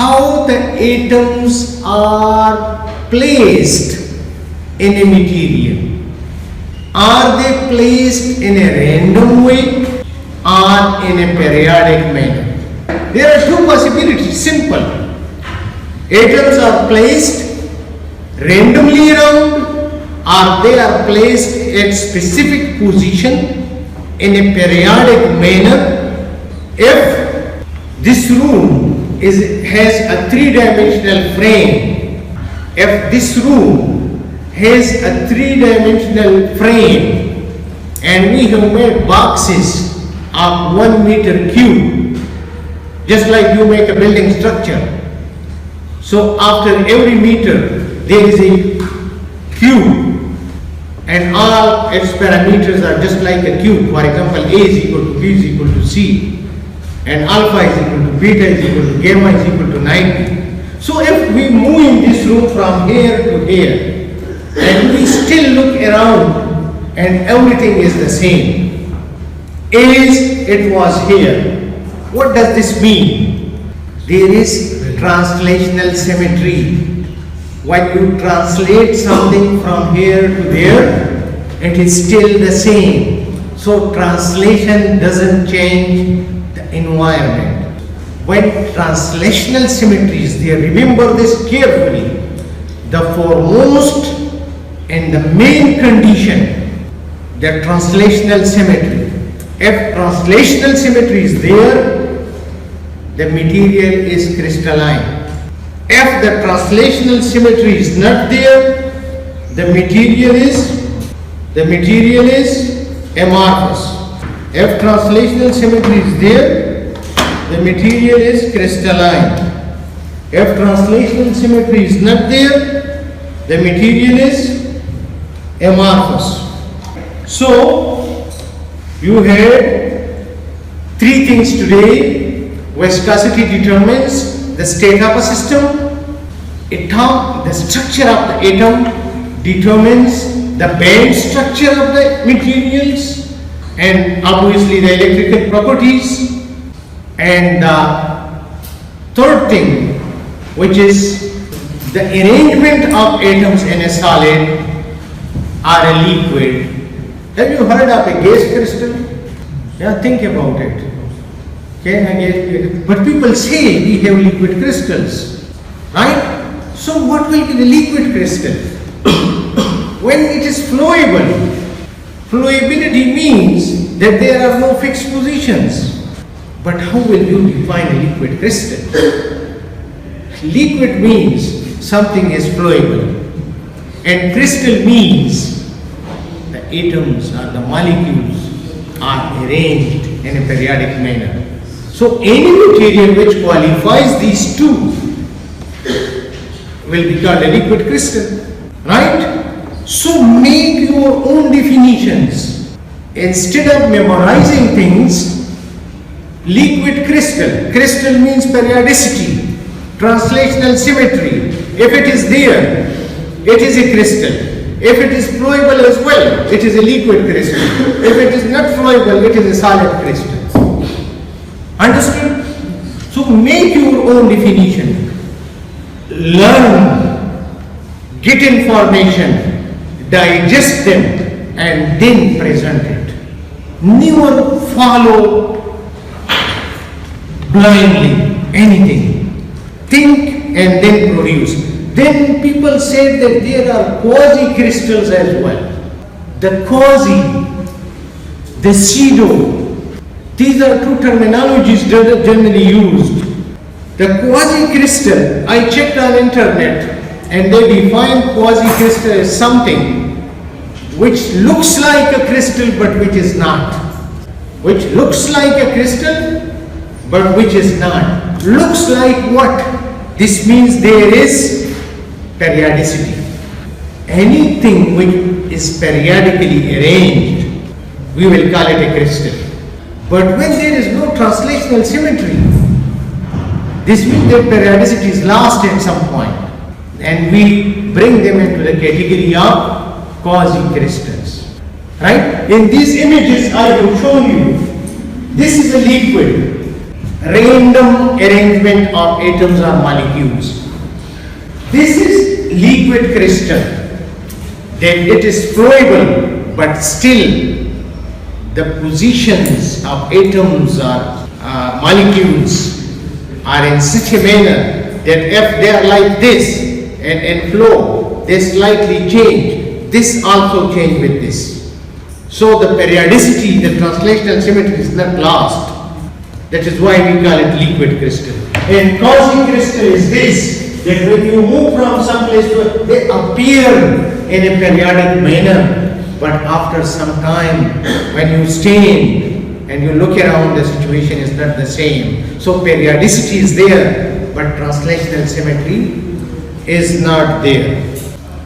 how the atoms are placed in a material. Are they placed in a random way or in a periodic manner? There are two possibilities, simple. Atoms are placed randomly around, or they are placed at specific position in a periodic manner. If this room has a three-dimensional frame, if this room has a three-dimensional frame and we have made boxes of 1 meter cube, just like you make a building structure. So after every meter there is a cube and all its parameters are just like a cube. For example, A is equal to B is equal to C, and alpha is equal to beta is equal to gamma is equal to 90. So if we move in this room from here to here and we still look around and everything is the same as it was here, what does this mean? There is translational symmetry. When you translate something from here to there, it is still the same. So translation doesn't change the environment. When translational symmetry is there, remember this carefully. The foremost and the main condition, the translational symmetry. If translational symmetry is there, the material is crystalline. If the translational symmetry is not there, the material is amorphous. If translational symmetry is there, the material is crystalline. If translational symmetry is not there, the material is amorphous. So you had three things today. Viscosity determines the state of a system. The structure of the atom determines the band structure of the materials, and obviously the electrical properties. And the third thing, which is the arrangement of atoms in a solid or a liquid. Have you heard of a gas crystal? Yeah, think about it. Okay, but people say we have liquid crystals, right? So what will be the liquid crystal? When it is flowable, flowability means that there are no fixed positions. But how will you define a liquid crystal? Liquid means something is flowable, and crystal means the atoms or the molecules are arranged in a periodic manner. So any material which qualifies these two will be called a liquid crystal, right? So make your own definitions. Instead of memorizing things, liquid crystal. Crystal means periodicity, translational symmetry. If it is there, it is a crystal. If it is flowable as well, it is a liquid crystal. If it is not flowable, it is a solid crystal. Understood? So make your own definition. Learn, get information, digest them, and then present it. Never follow blindly anything. Think and then produce. Then people said that there are quasi-crystals as well. The quasi, the pseudo, these are two terminologies generally used. The quasi-crystal, I checked on internet and they define quasi-crystal as something which looks like a crystal but which is not. Which looks like a crystal but which is not. Looks like what? This means there is periodicity. Anything which is periodically arranged, we will call it a crystal. But when there is no translational symmetry, this means that periodicity is lost at some point, and we bring them into the category of quasi-crystals. Right? In these images I have shown you, this is a liquid. random arrangement of atoms or molecules. This is liquid crystal. That it is flowable, but still the positions of atoms or molecules are in such a manner that if they are like this and flow, they slightly change. This also change with this. So the periodicity, the translational symmetry is not lost. That is why we call it liquid crystal. And Cauchy crystal is this, that when you move from some place to they appear in a periodic manner, but after some time when you stand and you look around, the situation is not the same. So periodicity is there, but translational symmetry is not there.